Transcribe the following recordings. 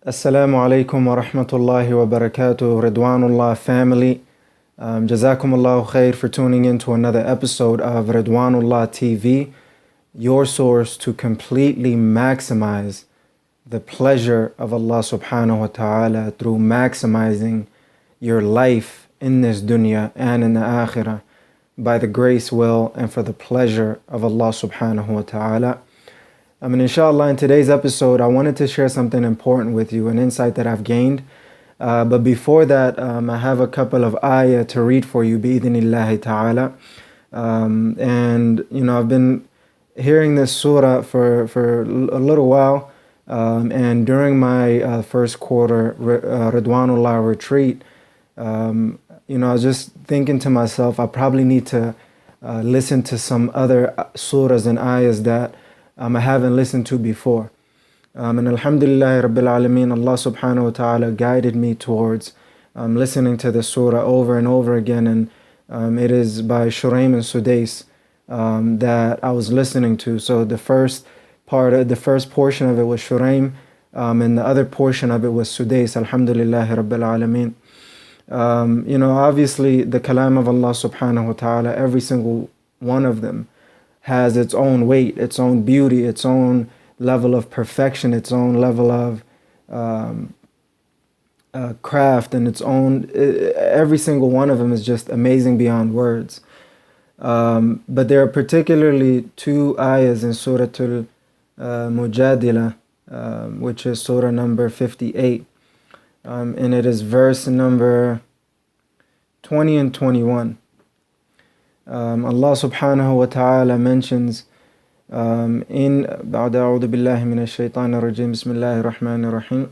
Assalamu alaikum wa rahmatullahi wa barakatuh, Ridwanullah family. Jazakumullahu khair for tuning in to another episode of Ridwanullah TV, your source to completely maximize the pleasure of Allah subhanahu wa ta'ala through maximizing your life in this dunya and in the akhirah by the grace, will, and for the pleasure of Allah subhanahu wa ta'ala. Inshallah, in today's episode, I wanted to share something important with you, an insight that I've gained. But before that, I have a couple of ayah to read for you, bi'idhnillahi ta'ala. I've been hearing this surah for a little while. And during my first quarter Ridwanullah retreat, I was just thinking to myself, I probably need to listen to some other surahs and ayahs that I haven't listened to before. And alhamdulillah rabbil alameen, Allah subhanahu wa ta'ala guided me towards listening to the surah over and over again, and it is by Shuraim and Sudais that I was listening to. So the first portion of it was Shuraim, and the other portion of it was Sudais, alhamdulillah rabbil alameen. Obviously the kalam of Allah subhanahu wa ta'ala, every single one of them has its own weight, its own beauty, its own level of perfection, its own level of craft, and its own, every single one of them is just amazing beyond words. But there are particularly two ayahs in Surah Al-Mujadila, which is Surah number 58, and it is verse number 20 and 21. Allah subhanahu wa ta'ala mentions in بعد أعوذ بالله من الشيطان الرجيم بسم الله الرحمن الرحيم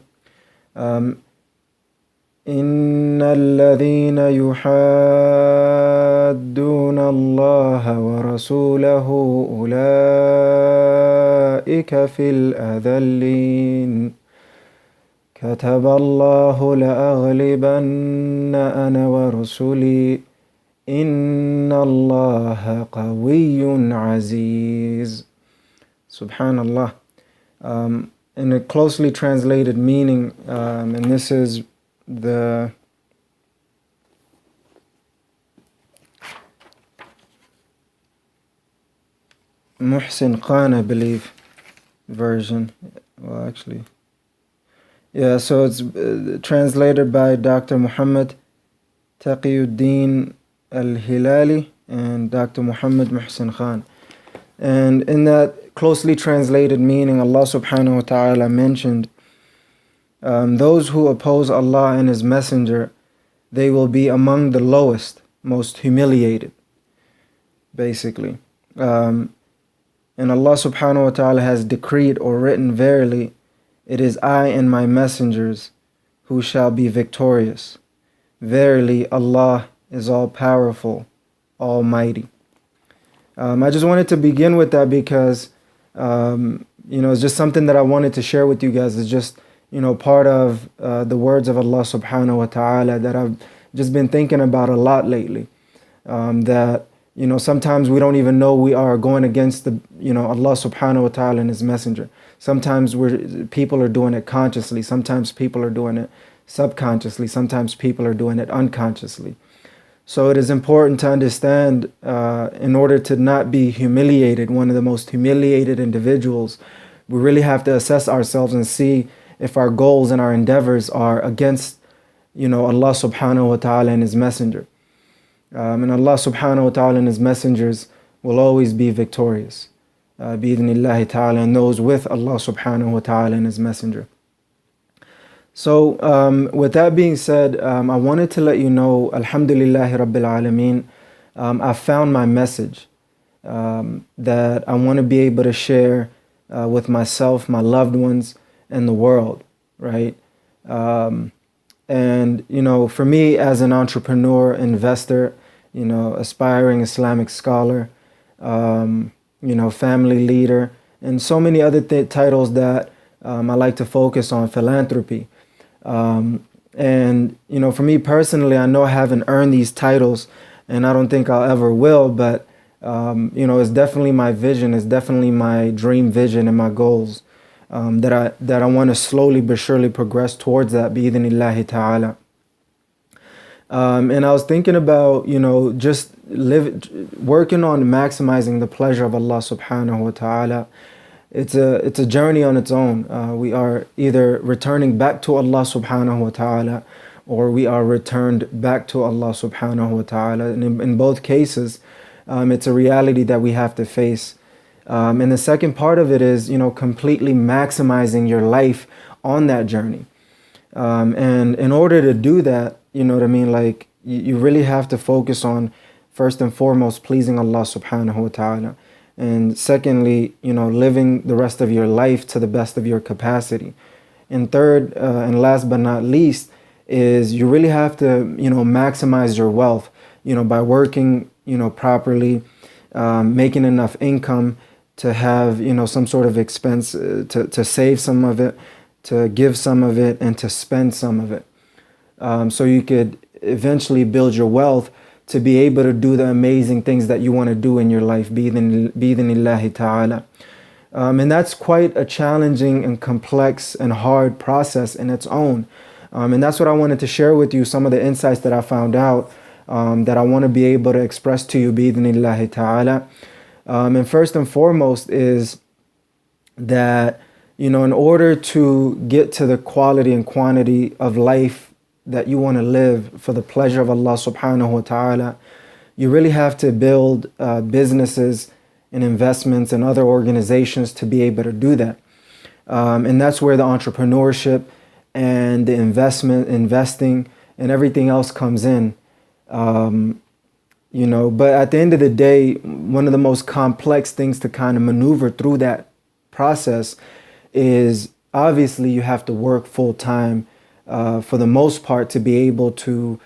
إن الذين يحادون الله ورسوله أولئك في الأذلين كتب الله لأغلبن أنا ورسلي إن الله قوي عزيز. Subhanallah. In a closely translated meaning, and this is the Muhsin Khan, I believe, version. Well, actually, yeah, so it's translated by Dr. Muhammad Taqiyuddin Al-Hilali and Dr. Muhammad Muhsin Khan. And in that closely translated meaning, Allah subhanahu wa ta'ala mentioned those who oppose Allah and His Messenger, they will be among the lowest, most humiliated, basically. And Allah subhanahu wa ta'ala has decreed or written, verily, it is I and my messengers who shall be victorious. Verily, Allah is all powerful, almighty. I just wanted to begin with that because, it's just something that I wanted to share with you guys. It's just, part of the words of Allah subhanahu wa ta'ala that I've just been thinking about a lot lately. That, sometimes we don't even know we are going against Allah subhanahu wa ta'ala and His Messenger. Sometimes people are doing it consciously. Sometimes people are doing it subconsciously. Sometimes people are doing it unconsciously. So it is important to understand, in order to not be humiliated, one of the most humiliated individuals, we really have to assess ourselves and see if our goals and our endeavors are against, Allah subhanahu wa ta'ala and His Messenger. And Allah subhanahu wa ta'ala and His messengers will always be victorious, bi'idhnillahi ta'ala, and those with Allah subhanahu wa ta'ala and His Messenger. So with that being said, I wanted to let you know, alhamdulillahi rabbil alameen, I found my message that I want to be able to share with myself, my loved ones, and the world, right? And for me as an entrepreneur, investor, aspiring Islamic scholar, family leader, and so many other titles that I like to focus on, philanthropy. For me personally, I know I haven't earned these titles, and I don't think I'll ever will, but it's definitely my vision, it's definitely my dream vision and my goals that I want to slowly but surely progress towards that, bi-idhnillahi ta'ala. And I was thinking about, just working on maximizing the pleasure of Allah subhanahu wa ta'ala. It's a journey on its own. We are either returning back to Allah subhanahu wa ta'ala, or we are returned back to Allah subhanahu wa ta'ala. And in both cases, it's a reality that we have to face. And the second part of it is, completely maximizing your life on that journey. And in order to do that, you know what I mean? Like, you really have to focus on, first and foremost, pleasing Allah subhanahu wa ta'ala. And secondly, living the rest of your life to the best of your capacity. And third, and last but not least, is you really have to, maximize your wealth, by working, properly, making enough income to have, some sort of expense, to save some of it, to give some of it, and to spend some of it. So you could eventually build your wealth to be able to do the amazing things that you want to do in your life, bi-idhnillahi ta'ala. And that's quite a challenging and complex and hard process in its own. And that's what I wanted to share with you, some of the insights that I found out that I want to be able to express to you, bi-idhnillahi ta'ala. And first and foremost is that, in order to get to the quality and quantity of life that you want to live for the pleasure of Allah subhanahu wa ta'ala, you really have to build businesses and investments and other organizations to be able to do that. And that's where the entrepreneurship and the investing and everything else comes in. But at the end of the day, one of the most complex things to kind of maneuver through that process is, obviously, you have to work full time for the most part to be able to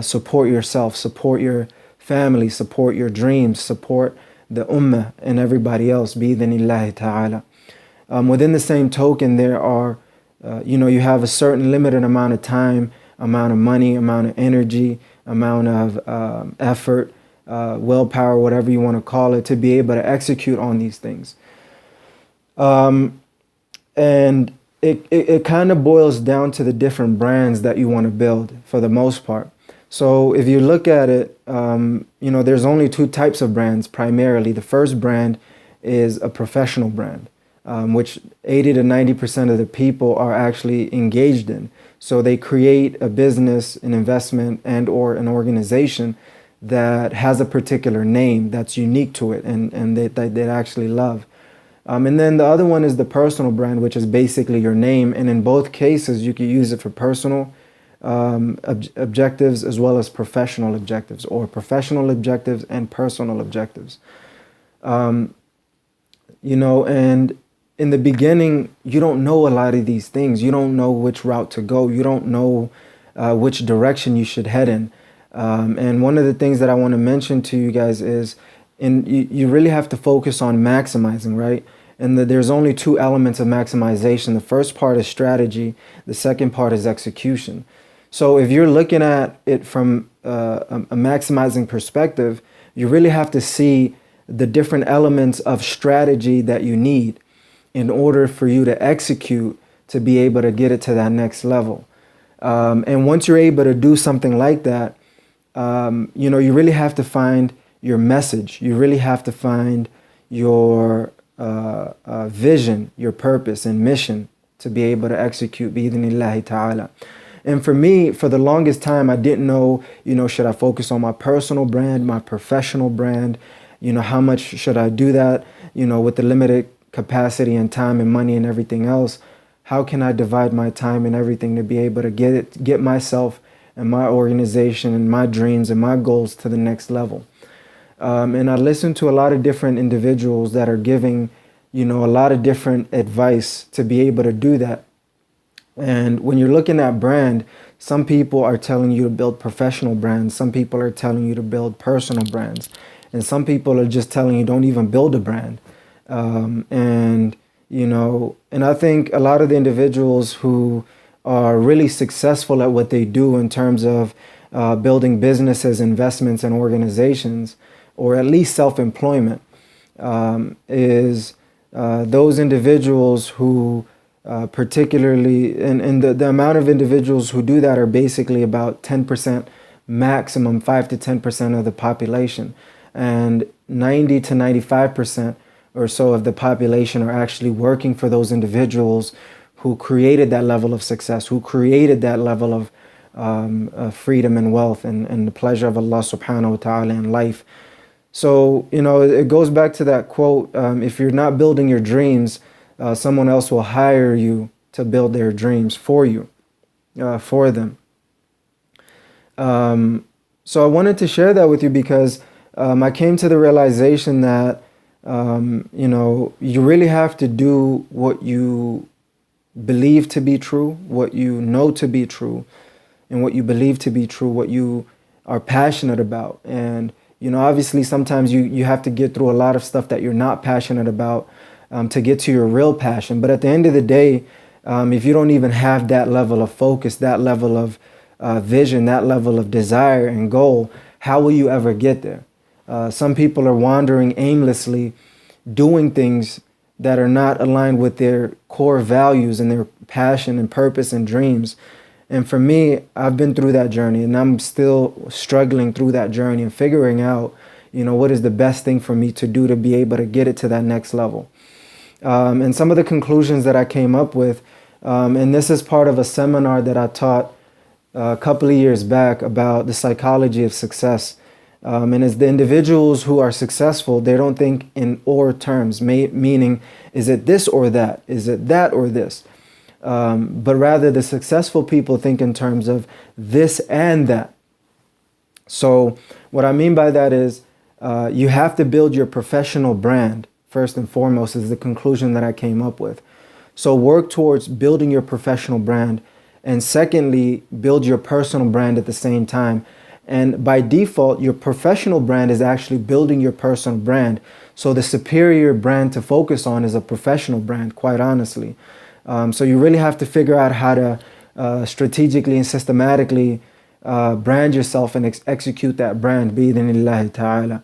support yourself, support your family, support your dreams, support the ummah and everybody else, bi-idhnillahi ta'ala. Within the same token, there are, you have a certain limited amount of time, amount of money, amount of energy, amount of effort, willpower, whatever you want to call it, to be able to execute on these things. And it kind of boils down to the different brands that you want to build for the most part. So if you look at it, there's only two types of brands primarily. The first brand is a professional brand, which 80 to 90% of the people are actually engaged in. So they create a business, an investment, and or an organization that has a particular name that's unique to it and they actually love. And then the other one is the personal brand, which is basically your name. And in both cases, you can use it for personal objectives as well as professional objectives, or professional objectives and personal objectives. And in the beginning, you don't know a lot of these things. You don't know which route to go. You don't know which direction you should head in. And one of the things that I want to mention to you guys is, you really have to focus on maximizing, right? And there's only two elements of maximization. The first part is strategy. The second part is execution. So if you're looking at it from a maximizing perspective, you really have to see the different elements of strategy that you need in order for you to execute to be able to get it to that next level. And once you're able to do something like that, you really have to find your message. You really have to find your vision, your purpose and mission to be able to execute, bi-idhnillahi ta'ala. And for me, for the longest time, I didn't know, should I focus on my personal brand, my professional brand? How much should I do that? With the limited capacity and time and money and everything else, how can I divide my time and everything to be able to get myself and my organization and my dreams and my goals to the next level? And I listened to a lot of different individuals that are giving, a lot of different advice to be able to do that. And when you're looking at brand, some people are telling you to build professional brands. Some people are telling you to build personal brands. And some people are just telling you don't even build a brand. And I think a lot of the individuals who are really successful at what they do in terms of building businesses, investments, and organizations, or at least self-employment, is those individuals who particularly, and the amount of individuals who do that are basically about 10%, maximum 5 to 10% of the population. And 90 to 95% or so of the population are actually working for those individuals who created that level of success, who created that level of freedom and wealth and the pleasure of Allah subhanahu wa ta'ala in life. So, it goes back to that quote, if you're not building your dreams, someone else will hire you to build their dreams for you, for them. So I wanted to share that with you because I came to the realization that, you really have to do what you believe to be true, what you know to be true, and what you believe to be true, what you are passionate about. And, obviously sometimes you have to get through a lot of stuff that you're not passionate about to get to your real passion. But at the end of the day, if you don't even have that level of focus, that level of vision, that level of desire and goal, how will you ever get there? Some people are wandering aimlessly, doing things that are not aligned with their core values and their passion and purpose and dreams. And for me, I've been through that journey and I'm still struggling through that journey and figuring out, what is the best thing for me to do to be able to get it to that next level. And some of the conclusions that I came up with, and this is part of a seminar that I taught a couple of years back about the psychology of success. And as the individuals who are successful, they don't think in or terms, meaning, is it this or that? Is it that or this? But rather the successful people think in terms of this and that. So what I mean by that is you have to build your professional brand first and foremost, is the conclusion that I came up with. So work towards building your professional brand. And secondly, build your personal brand at the same time. And by default, your professional brand is actually building your personal brand. So the superior brand to focus on is a professional brand, quite honestly. So you really have to figure out how to strategically and systematically brand yourself and execute that brand, bi-idhnillahi ta'ala.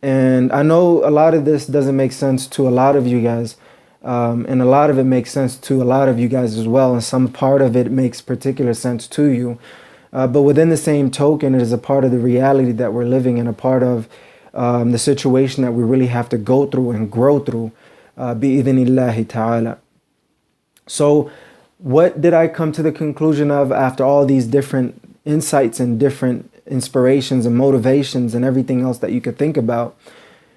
And I know a lot of this doesn't make sense to a lot of you guys. And a lot of it makes sense to a lot of you guys as well. And some part of it makes particular sense to you. But within the same token, it is a part of the reality that we're living in, a part of the situation that we really have to go through and grow through, bi-idhnillahi ta'ala. So what did I come to the conclusion of after all these different insights and different inspirations and motivations and everything else that you could think about?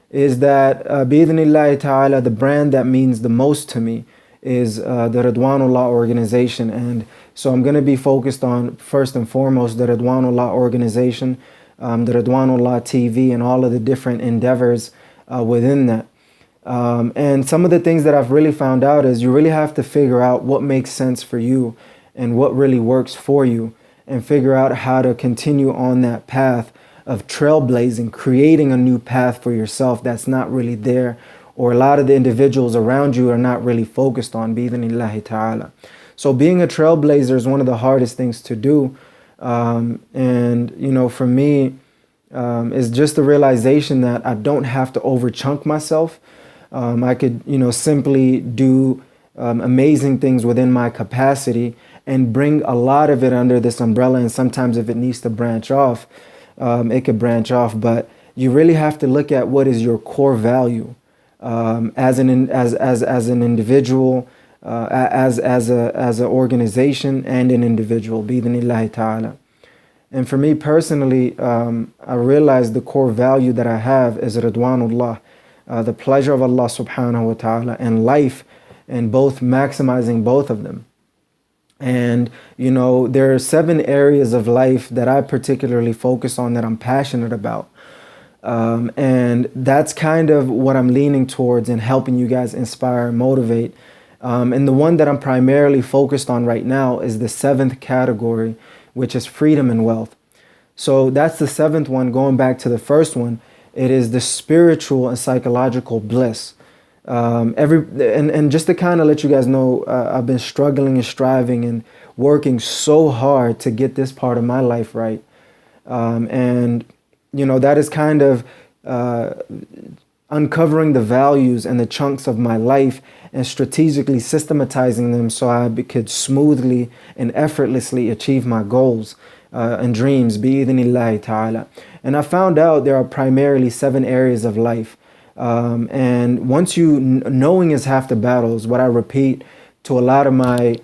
Is that bi-idhnillahi ta'ala, the brand that means the most to me is the Ridwanullah organization. And so I'm going to be focused on, first and foremost, the Ridwanullah organization, the Ridwanullah TV, and all of the different endeavors within that. And some of the things that I've really found out is you really have to figure out what makes sense for you and what really works for you, and figure out how to continue on that path of trailblazing, creating a new path for yourself that's not really there, or a lot of the individuals around you are not really focused on, bi-idhnillahi ta'ala. So being a trailblazer is one of the hardest things to do. And, for me, is just the realization that I don't have to overchunk myself. I could, simply do amazing things within my capacity and bring a lot of it under this umbrella. And sometimes if it needs to branch off, it could branch off. But you really have to look at what is your core value as an individual, as an organization, and an individual, bi-idhnillahi ta'ala. And for me personally, I realized the core value that I have is Ridwanullah, the pleasure of Allah subhanahu wa ta'ala, and life, and both maximizing both of them. And, there are 7 areas of life that I particularly focus on, that I'm passionate about. And that's kind of what I'm leaning towards and helping you guys inspire and motivate. And the one that I'm primarily focused on right now is the 7th category, which is freedom and wealth. So that's the 7th one. Going back to the first one, it is the spiritual and psychological bliss. And just to kind of let you guys know, I've been struggling and striving and working so hard to get this part of my life right. And that is kind of uncovering the values and the chunks of my life and strategically systematizing them so I could smoothly and effortlessly achieve my goals and dreams, bi-idhnillahi ta'ala. And I found out there are primarily 7 areas of life. And once knowing is half the battle is what I repeat to a lot of my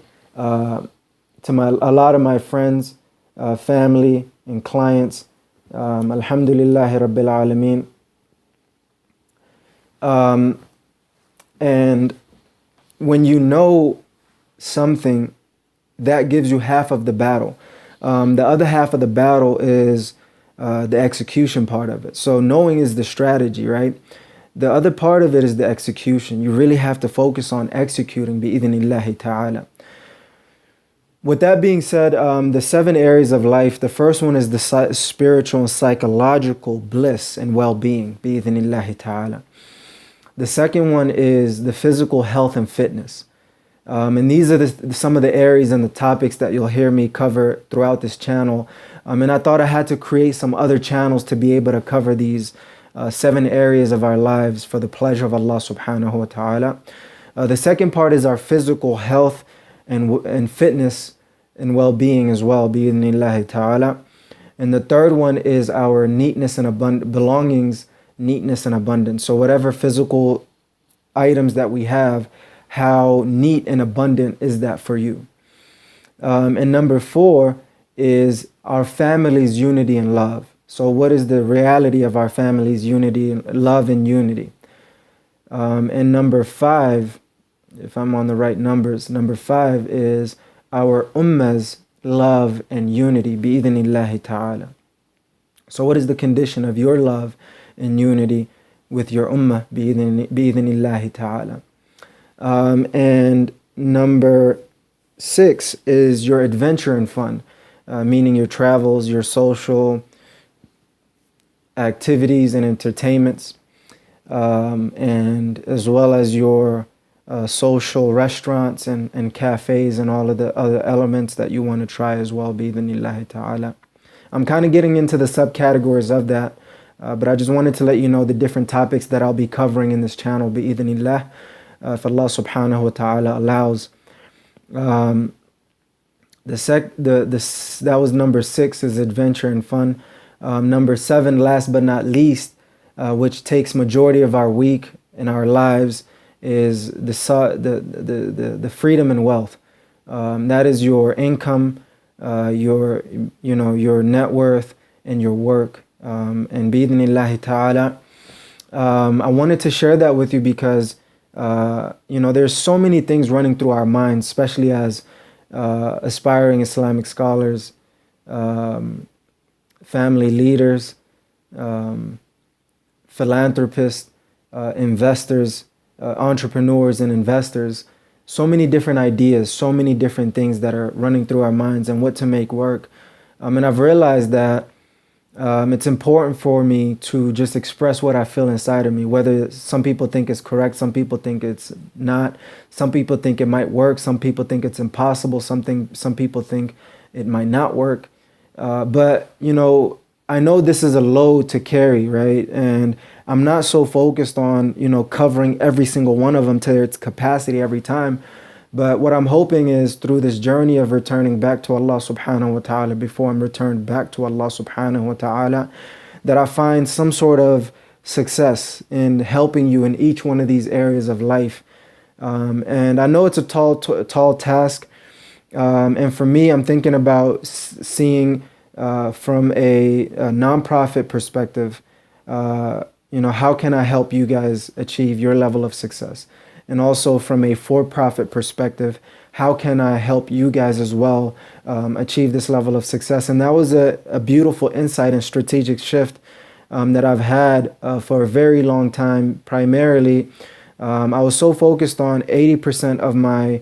friends, family, and clients. Alhamdulillahi Rabbil Alameen. And when you know something, that gives you half of the battle. The other half of the battle is the execution part of it. So knowing is the strategy, right? The other part of it is the execution. You really have to focus on executing bi-idhnillahi ta'ala. With that being said, the 7 areas of life, the first one is the spiritual and psychological bliss and well-being, bi-idhnillahi ta'ala. The second one is the physical health and fitness. And these are some of the areas and the topics that you'll hear me cover throughout this channel. And I thought I had to create some other channels to be able to cover these 7 areas of our lives for the pleasure of Allah subhanahu wa ta'ala. The second part is our physical health and fitness and well-being as well, bi-idhnillahi ta'ala. And the third one is our neatness and belongings, neatness and abundance. So whatever physical items that we have, how neat and abundant is that for you? And number 4 is our family's unity and love. So what is the reality of our family's unity and love and unity? And number 5, if I'm on the right numbers, number 5 is our ummah's love and unity, bi-idhnillahi ta'ala. So what is the condition of your love and unity with your ummah, bi-idhnillahi ta'ala? And number 6 is your adventure and fun, meaning your travels, your social activities and entertainments, and as well as your social restaurants and cafes and all of the other elements that you want to try as well, bi-idhnillahi ta'ala. I'm kind of getting into the subcategories of that, but I just wanted to let you know the different topics that I'll be covering in this channel, bi-idhnillah, if Allah subhanahu wa ta'ala allows. That was number 6, is adventure and fun. Number 7, last but not least, which takes majority of our week in our lives, is the freedom and wealth. That is your income, your net worth and your work. And bi-idhnillahi ta'ala, I wanted to share that with you because there's so many things running through our minds, especially as aspiring Islamic scholars, family leaders, philanthropists, investors, entrepreneurs and investors. So many different ideas, so many different things that are running through our minds and what to make work. And I've realized that it's important for me to just express what I feel inside of me, whether some people think it's correct, some people think it's not, some people think it might work, some people think it's impossible, some people think it might not work. But I know this is a load to carry, right? And I'm not so focused on, covering every single one of them to its capacity every time. But what I'm hoping is through this journey of returning back to Allah subhanahu wa ta'ala, before I'm returned back to Allah subhanahu wa ta'ala, that I find some sort of success in helping you in each one of these areas of life. And I know it's a tall task. And for me, I'm thinking about seeing from a nonprofit perspective, how can I help you guys achieve your level of success? And also from a for-profit perspective, how can I help you guys as well achieve this level of success? And that was a beautiful insight and strategic shift that I've had for a very long time. Primarily, I was so focused on 80% of my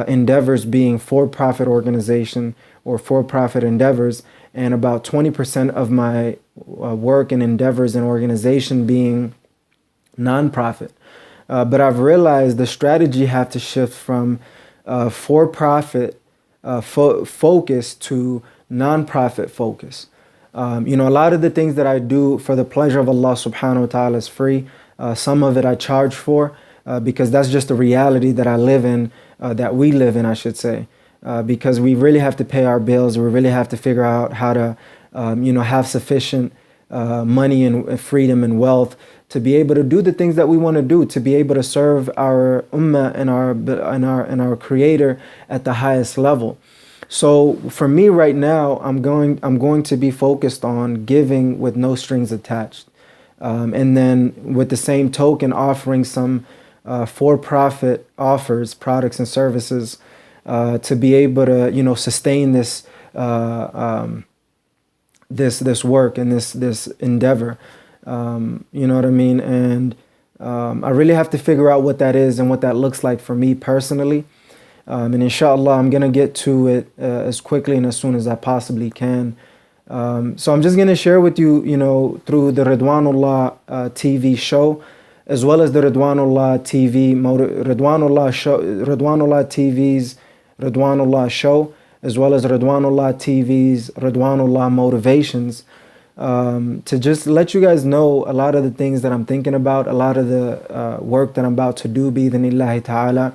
endeavors being for-profit organization or for-profit endeavors, and about 20% of my work and endeavors and organization being nonprofit. But I've realized the strategy had to shift from for-profit focus to non-profit focus. A lot of the things that I do for the pleasure of Allah subhanahu wa ta'ala is free. Some of it I charge for because that's just the reality that I live in, that we live in, I should say. Because we really have to pay our bills. We really have to figure out how to, have sufficient money and freedom and wealth to be able to do the things that we want to do, to be able to serve our ummah and our Creator at the highest level. So for me right now, I'm going to be focused on giving with no strings attached, and then with the same token, offering some for-profit offers, products and services, to be able to sustain this this work and this endeavor. You know what I mean? And I really have to figure out what that is and what that looks like for me personally. And inshallah, I'm going to get to it as quickly and as soon as I possibly can. So I'm just going to share with you, through the Ridwanullah TV show, as well as the Ridwanullah TV, Ridwanullah show, Ridwanullah TV's Ridwanullah show, as well as Ridwanullah TV's Ridwanullah motivations, to just let you guys know a lot of the things that I'm thinking about, a lot of the work that I'm about to do, bi-idhnillahi ta'ala.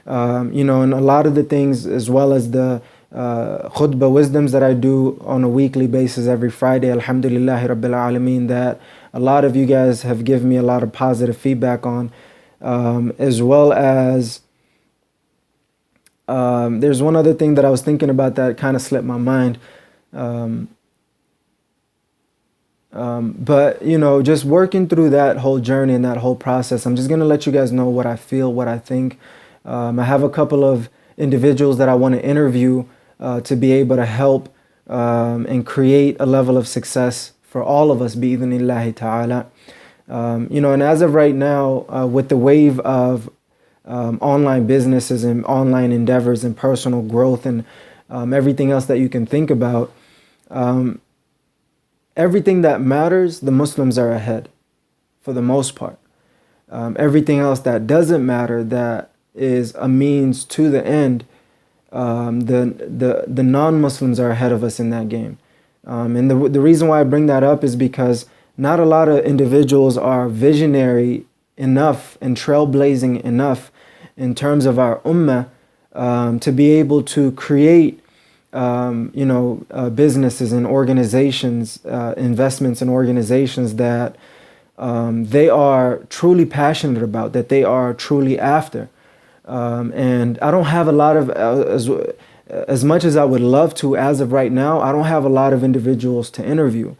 And a lot of the things, as well as the khutbah wisdoms that I do on a weekly basis every Friday, alhamdulillahi rabbil alameen, that a lot of you guys have given me a lot of positive feedback on, as well as there's one other thing that I was thinking about that kind of slipped my mind. But just working through that whole journey and that whole process, I'm just going to let you guys know what I feel, what I think. I have a couple of individuals that I want to interview to be able to help and create a level of success for all of us, bi-idhnillahi ta'ala. And as of right now, with the wave of online businesses and online endeavors and personal growth and everything else that you can think about, everything that matters, the Muslims are ahead for the most part. Everything else that doesn't matter, that is a means to the end, the non-Muslims are ahead of us in that game. And the reason why I bring that up is because not a lot of individuals are visionary enough and trailblazing enough in terms of our ummah to be able to create businesses and organizations, investments in organizations that they are truly passionate about, that they are truly after. And I don't have a lot of, as much as I would love to, as of right now, I don't have a lot of individuals to interview.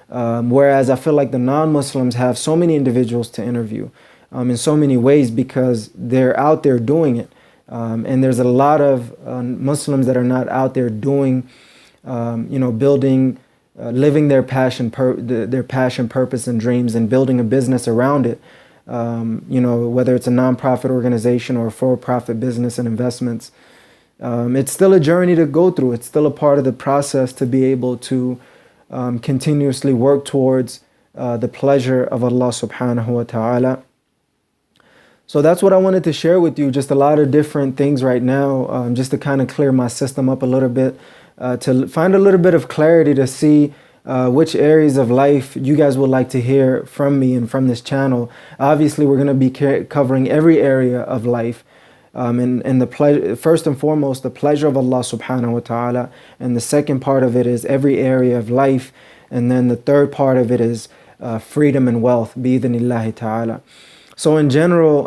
Whereas I feel like the non-Muslims have so many individuals to interview in so many ways because they're out there doing it. And there's a lot of Muslims that are not out there doing, building, living their passion, purpose, and dreams, and building a business around it. Whether it's a nonprofit organization or a for-profit business and investments, it's still a journey to go through. It's still a part of the process to be able to continuously work towards the pleasure of Allah subhanahu wa ta'ala. So that's what I wanted to share with you, just a lot of different things right now, just to kind of clear my system up a little bit, to find a little bit of clarity to see which areas of life you guys would like to hear from me and from this channel. Obviously, we're going to be covering every area of life. And the pleasure, first and foremost, the pleasure of Allah subhanahu wa ta'ala. And the second part of it is every area of life. And then the third part of it is freedom and wealth, bi-idhnillahi ta'ala. So in general,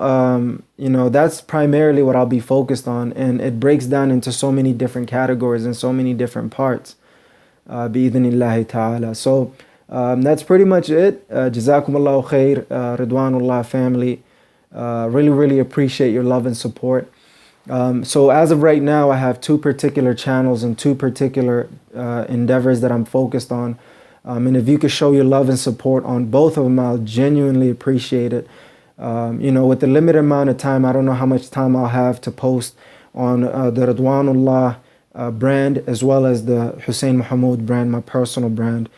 that's primarily what I'll be focused on. And it breaks down into so many different categories and so many different parts, bi-idhnillahi ta'ala. So that's pretty much it. Jazakumullahu khair, Ridwanullah family. Really appreciate your love and support. So as of right now, I have two particular channels and two particular endeavors that I'm focused on. And if you could show your love and support on both of them, I'll genuinely appreciate it. With the limited amount of time, I don't know how much time I'll have to post on the Ridwanullah brand, as well as the Hussein Mahmoud brand, my personal brand.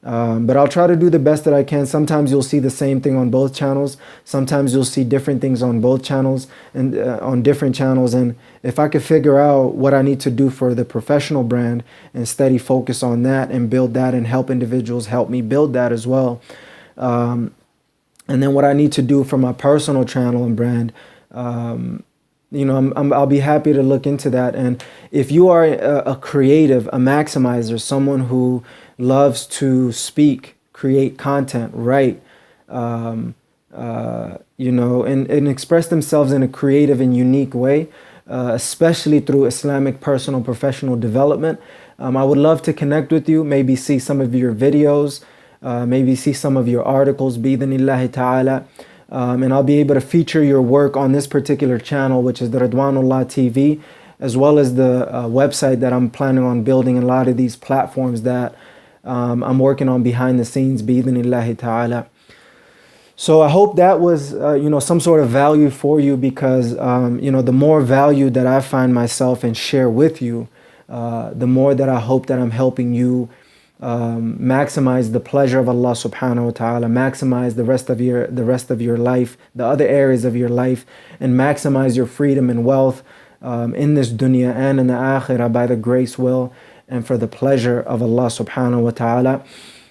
But I'll try to do the best that I can. Sometimes you'll see the same thing on both channels. Sometimes you'll see different things on both channels and on different channels. And if I could figure out what I need to do for the professional brand and steady focus on that and build that and help individuals help me build that as well, And then what I need to do for my personal channel and brand, I'll be happy to look into that. And if you are a creative, a maximizer, someone who loves to speak, create content, write, and express themselves in a creative and unique way, especially through Islamic personal professional development, I would love to connect with you, maybe see some of your videos, maybe see some of your articles, bi-idhnillahi ta'ala. And I'll be able to feature your work on this particular channel, which is the Ridwanullah TV, as well as the website that I'm planning on building, and a lot of these platforms that I'm working on behind the scenes, bi-idhnillahi ta'ala. So I hope that was, some sort of value for you, because, the more value that I find myself and share with you, the more that I hope that I'm helping you maximize the pleasure of Allah subhanahu wa ta'ala, maximize the rest of your life, the other areas of your life, and maximize your freedom and wealth in this dunya and in the akhirah by the grace, will, and for the pleasure of Allah subhanahu wa ta'ala.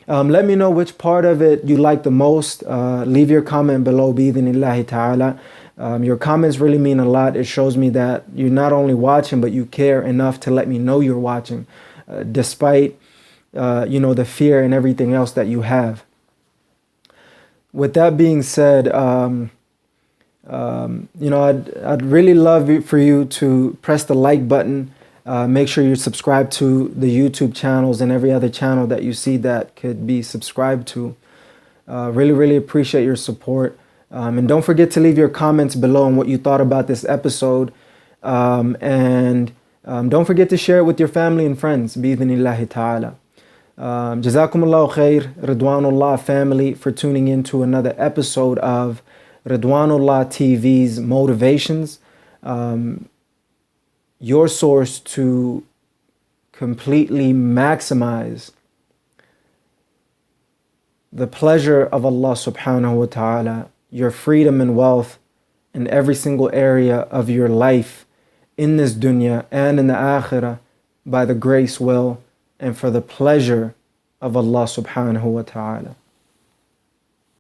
Let me know which part of it you like the most. Leave your comment below, bi-idhnillahi ta'ala. Your comments really mean a lot. It shows me that you're not only watching, but you care enough to let me know you're watching, despite the fear and everything else that you have. With that being said, I'd really love for you to press the like button. Make sure you're subscribed to the YouTube channels and every other channel that you see that could be subscribed to. Really, really appreciate your support. And don't forget to leave your comments below on what you thought about this episode. And don't forget to share it with your family and friends, bi-idhnillahi ta'ala. Jazakumullahu khair, Ridwanullah family, for tuning in to another episode of Ridwanullah TV's Motivations, your source to completely maximize the pleasure of Allah subhanahu wa ta'ala, your freedom and wealth in every single area of your life in this dunya and in the akhirah by the grace, will, and for the pleasure of Allah subhanahu wa ta'ala.